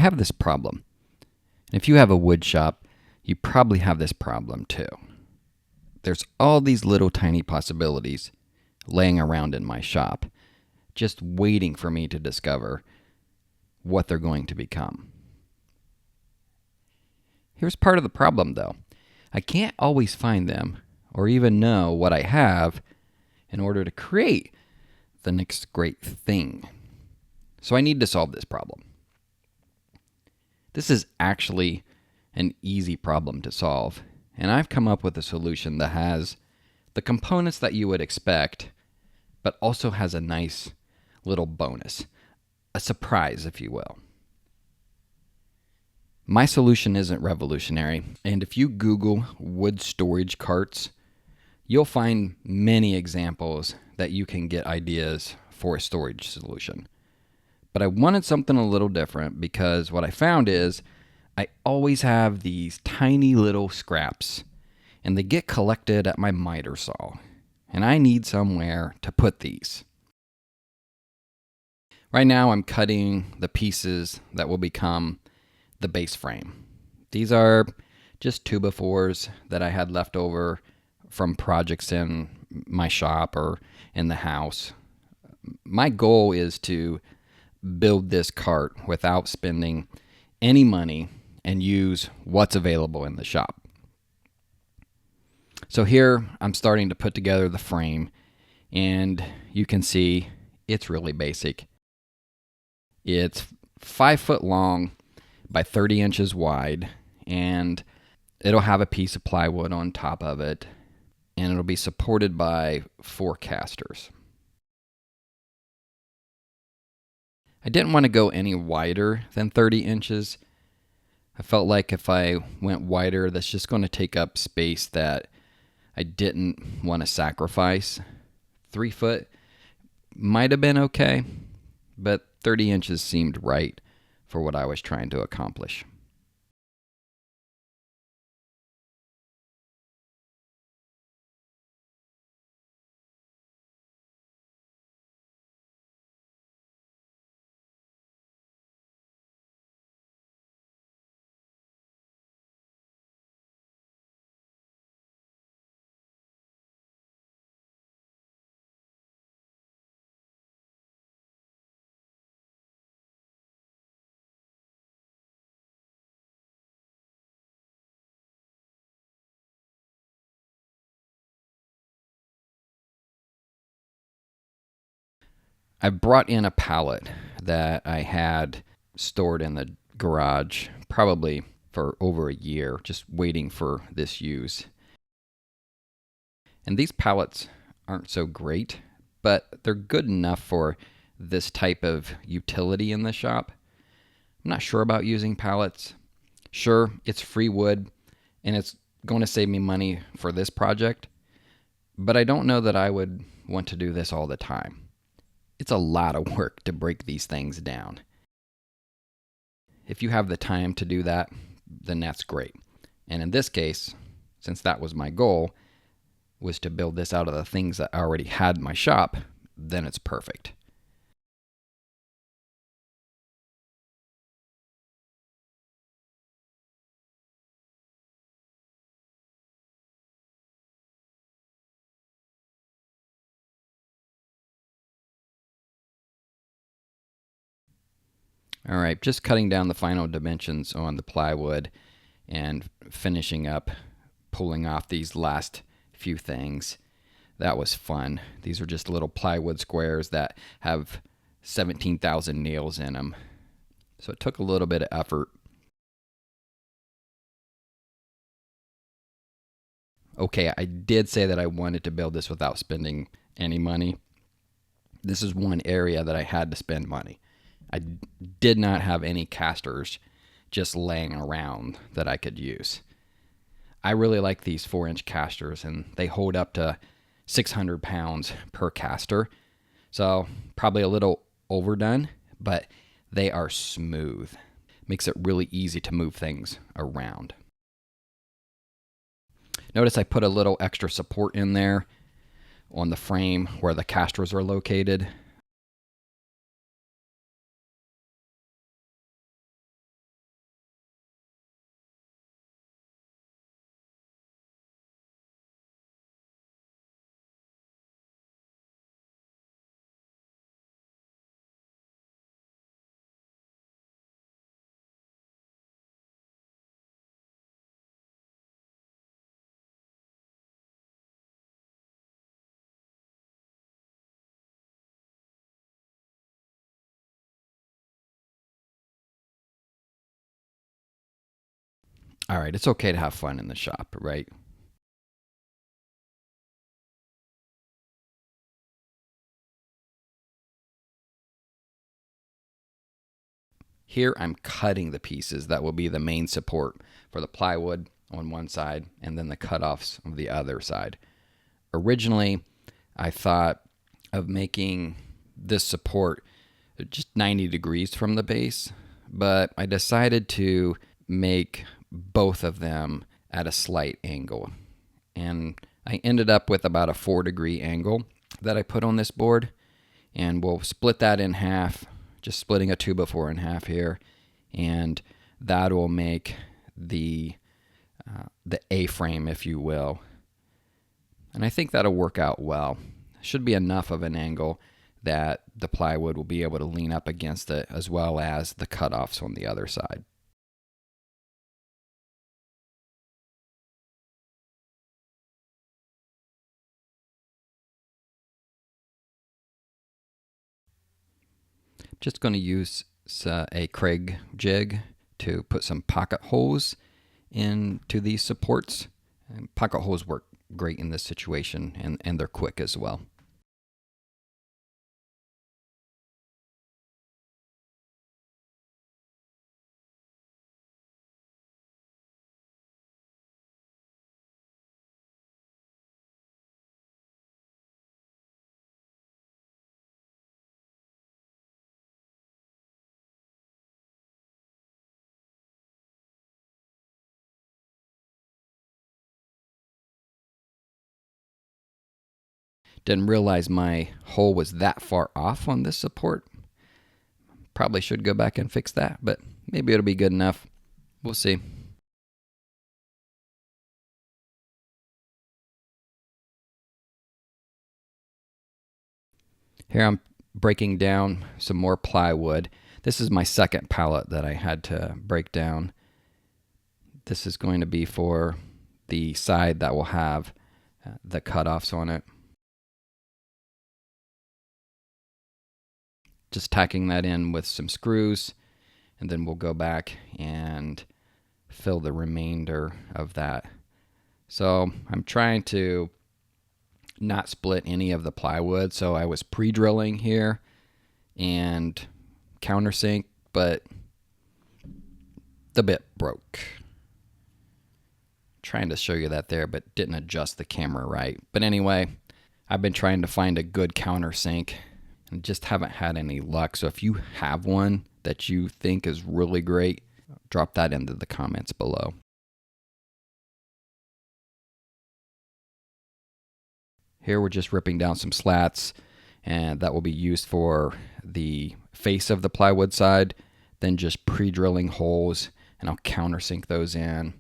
have this problem. And if you have a wood shop, you probably have this problem too. There's all these little tiny possibilities laying around in my shop, just waiting for me to discover what they're going to become. Here's part of the problem though. I can't always find them or even know what I have in order to create the next great thing. So I need to solve this problem. This is actually an easy problem to solve, and I've come up with a solution that has the components that you would expect, but also has a nice little bonus, a surprise, if you will. My solution isn't revolutionary, and if you Google wood storage carts, you'll find many examples that you can get ideas for a storage solution. But I wanted something a little different because what I found is I always have these tiny little scraps and they get collected at my miter saw, and I need somewhere to put these. Right now I'm cutting the pieces that will become the base frame. These are just 2x4s that I had left over from projects in my shop or in the house. My goal is to build this cart without spending any money and use what's available in the shop. So here I'm starting to put together the frame, and you can see it's really basic. It's 5 foot long by 30 inches wide, and it'll have a piece of plywood on top of it, and it'll be supported by 4 casters. I didn't want to go any wider than 30 inches. I felt like if I went wider, that's just going to take up space that I didn't want to sacrifice. 3 foot might have been okay, but 30 inches seemed right for what I was trying to accomplish. I brought in a pallet that I had stored in the garage probably for over a year, just waiting for this use. And these pallets aren't so great, but they're good enough for this type of utility in the shop. I'm not sure about using pallets. Sure, it's free wood and it's going to save me money for this project, but I don't know that I would want to do this all the time. It's a lot of work to break these things down. If you have the time to do that, then that's great. And in this case, since that was my goal, was to build this out of the things that I already had in my shop, then it's perfect. All right, just cutting down the final dimensions on the plywood and finishing up pulling off these last few things. That was fun. These are just little plywood squares that have 17,000 nails in them. So it took a little bit of effort. Okay, I did say that I wanted to build this without spending any money. This is one area that I had to spend money. I did not have any casters just laying around that I could use. I really like these 4-inch casters, and they hold up to 600 pounds per caster. So probably a little overdone, but they are smooth. Makes it really easy to move things around. Notice I put a little extra support in there on the frame where the casters are located. All right, it's okay to have fun in the shop, right? Here I'm cutting the pieces that will be the main support for the plywood on one side and then the cutoffs on the other side. Originally, I thought of making this support just 90 degrees from the base, but I decided to make both of them at a slight angle. And I ended up with about a 4-degree angle that I put on this board, and we'll split that in half, just splitting a 2x4 in half here, and that will make the A-frame, if you will. And I think that'll work out well. Should be enough of an angle that the plywood will be able to lean up against it, as well as the cutoffs on the other side. Just going to use a Kreg jig to put some pocket holes into these supports. And pocket holes work great in this situation, and they're quick as well. Didn't realize my hole was that far off on this support. Probably should go back and fix that, but maybe it'll be good enough. We'll see. Here I'm breaking down some more plywood. This is my second pallet that I had to break down. This is going to be for the side that will have the cutoffs on it. Just tacking that in with some screws, and then we'll go back and fill the remainder of that. So I'm trying to not split any of the plywood, so I was pre-drilling here and countersink, but the bit broke. Trying to show you that there, but didn't adjust the camera right. But anyway, I've been trying to find a good countersink and just haven't had any luck. So if you have one that you think is really great, drop that into the comments below. Here we're just ripping down some slats, and that will be used for the face of the plywood side, then just pre-drilling holes, and I'll countersink those in.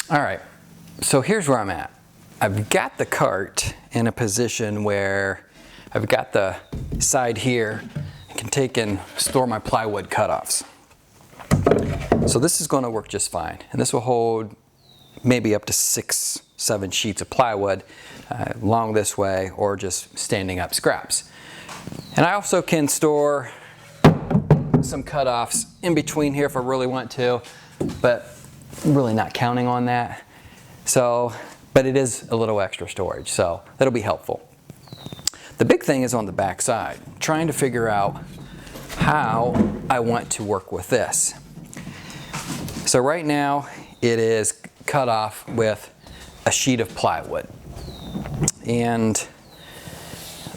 All right, so here's where I'm at. I've got the cart in a position where I've got the side here. I can take and store my plywood cutoffs. So this is going to work just fine, and this will hold maybe up to 6-7 sheets of plywood along this way, or just standing up scraps. And I also can store some cutoffs in between here if I really want to, but I'm really not counting on that. So, but it is a little extra storage, so that'll be helpful. The big thing is on the back side, trying to figure out how I want to work with this. So right now it is cut off with a sheet of plywood. And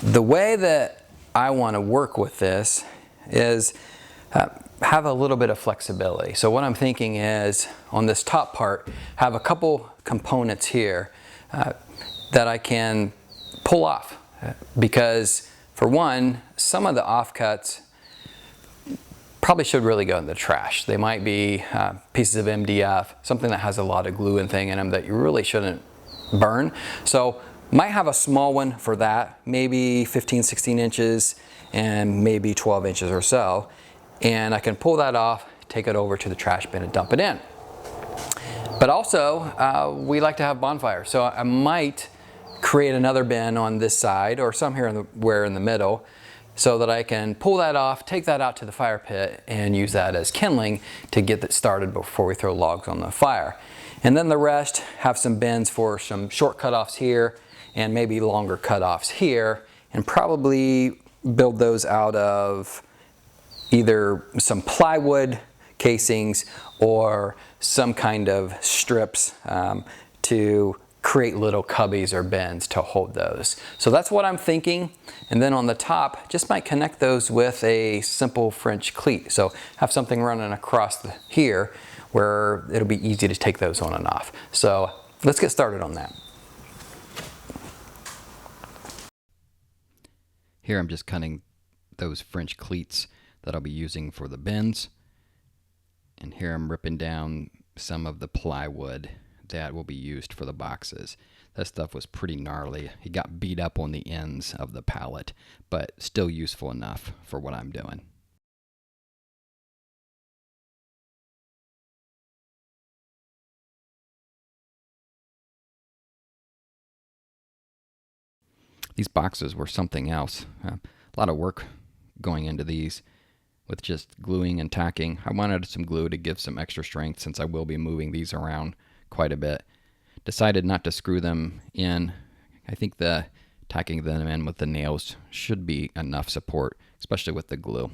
the way that I want to work with this is have a little bit of flexibility. So what I'm thinking is on this top part, have a couple components here that I can pull off. Because for one, some of the offcuts probably should really go in the trash. They might be pieces of MDF, something that has a lot of glue and thing in them that you really shouldn't burn. So might have a small one for that, maybe 15, 16 inches and maybe 12 inches or so. And I can pull that off, take it over to the trash bin and dump it in. But also, we like to have bonfires. So I might create another bin on this side or some here in the middle so that I can pull that off, take that out to the fire pit and use that as kindling to get it started before we throw logs on the fire. And then the rest have some bins for some short cutoffs here and maybe longer cutoffs here, and probably build those out of either some plywood casings or some kind of strips to create little cubbies or bins to hold those. So that's what I'm thinking. And then on the top, just might connect those with a simple French cleat. So have something running across here where it'll be easy to take those on and off. So let's get started on that. Here I'm just cutting those French cleats that I'll be using for the bins. And here I'm ripping down some of the plywood that will be used for the boxes. That stuff was pretty gnarly. It got beat up on the ends of the pallet, but still useful enough for what I'm doing. These boxes were something else. A lot of work going into these with just gluing and tacking. I wanted some glue to give some extra strength since I will be moving these around quite a bit. Decided not to screw them in. I think the tacking them in with the nails should be enough support, especially with the glue.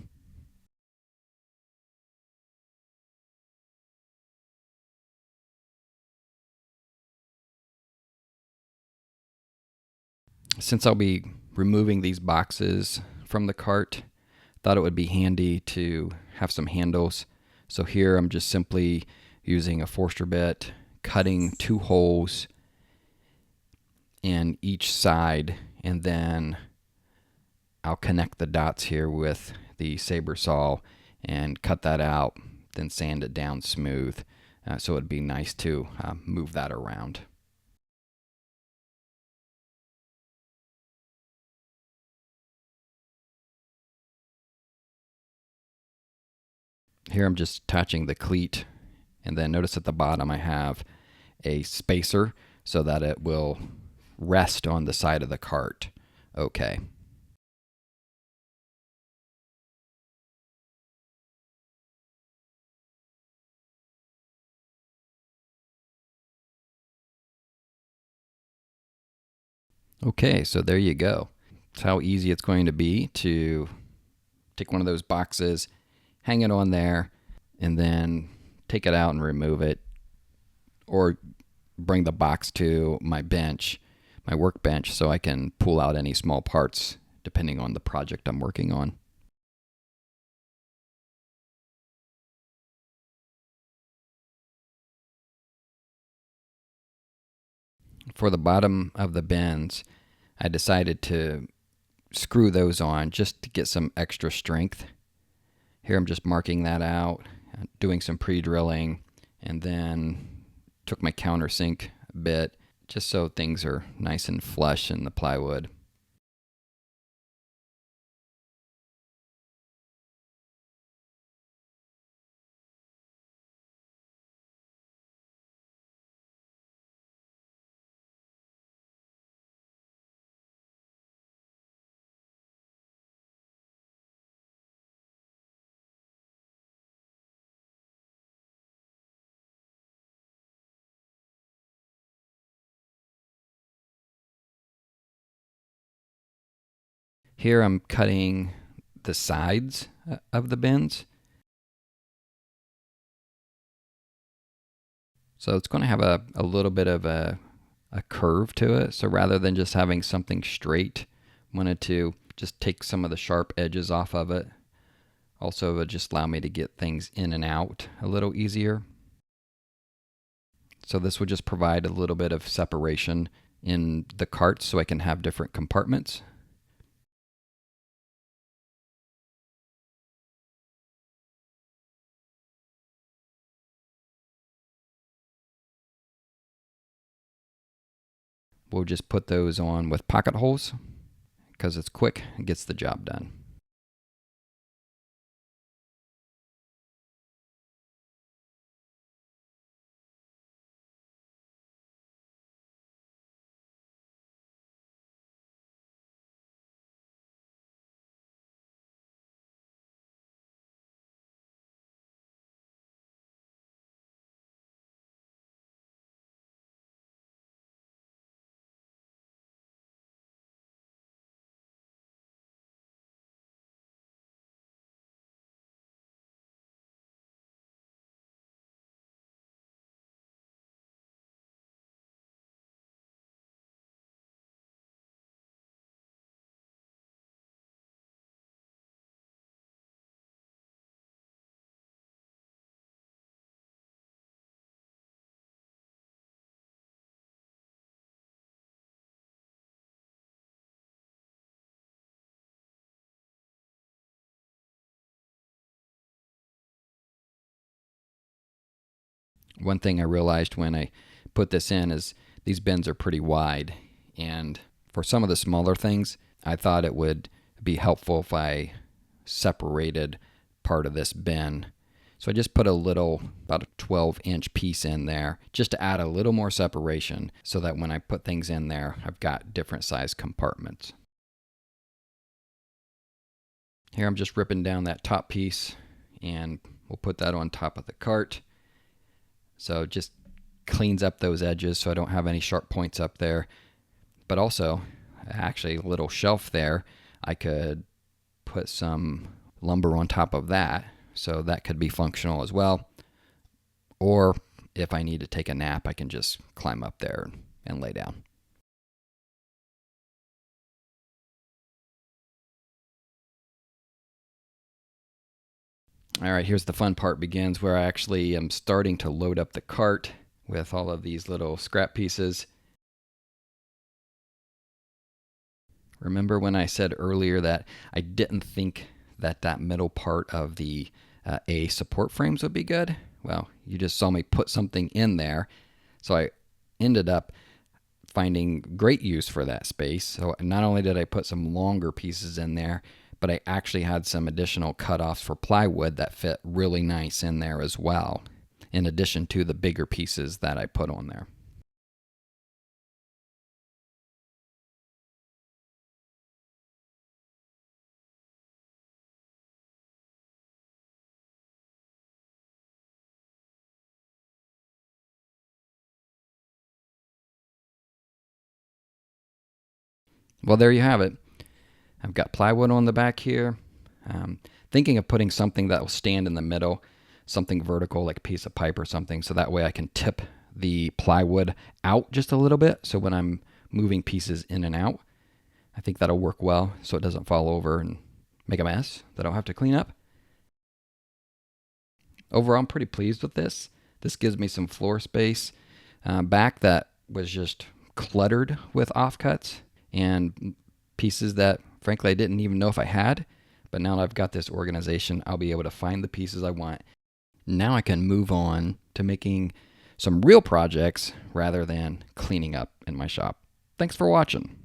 Since I'll be removing these boxes from the cart, thought it would be handy to have some handles. So here I'm just simply using a Forster bit, cutting 2 holes in each side, and then I'll connect the dots here with the saber saw and cut that out, then sand it down smooth. So it'd be nice to move that around. Here I'm just attaching the cleat, and then notice at the bottom I have a spacer so that it will rest on the side of the cart. Okay. Okay, so there you go. That's how easy it's going to be to take one of those boxes, hang it on there, and then take it out and remove it, or bring the box to my bench, my workbench, so I can pull out any small parts depending on the project I'm working on. For the bottom of the bins, I decided to screw those on just to get some extra strength. Here I'm just marking that out, doing some pre-drilling, and then took my countersink bit just so things are nice and flush in the plywood. Here I'm cutting the sides of the bins. So it's going to have a little bit of a curve to it. So rather than just having something straight, wanted to just take some of the sharp edges off of it Also, it would just allow me to get things in and out a little easier. So this would just provide a little bit of separation in the carts so I can have different compartments. We'll just put those on with pocket holes because it's quick and gets the job done. One thing I realized when I put this in is these bins are pretty wide, and for some of the smaller things, I thought it would be helpful if I separated part of this bin. So I just put about a 12-inch piece in there just to add a little more separation so that when I put things in there, I've got different size compartments. Here I'm just ripping down that top piece and we'll put that on top of the cart. So it just cleans up those edges so I don't have any sharp points up there. But also, actually a little shelf there, I could put some lumber on top of that, so that could be functional as well. Or if I need to take a nap, I can just climb up there and lay down. All right, here's the fun part begins, where I actually am starting to load up the cart with all of these little scrap pieces. Remember when I said earlier that I didn't think that that middle part of the A support frames would be good? Well, you just saw me put something in there, so I ended up finding great use for that space. So not only did I put some longer pieces in there, but I actually had some additional cutoffs for plywood that fit really nice in there as well, in addition to the bigger pieces that I put on there. Well, there you have it. I've got plywood on the back here. Thinking of putting something that will stand in the middle, something vertical like a piece of pipe or something, so that way I can tip the plywood out just a little bit, so when I'm moving pieces in and out, I think that'll work well so it doesn't fall over and make a mess that I'll have to clean up. Overall, I'm pretty pleased with this. This gives me some floor space back that was just cluttered with offcuts and pieces that frankly I didn't even know if I had. But now that I've got this organization, I'll be able to find the pieces I want. Now I can move on to making some real projects rather than cleaning up in my shop. Thanks for watching.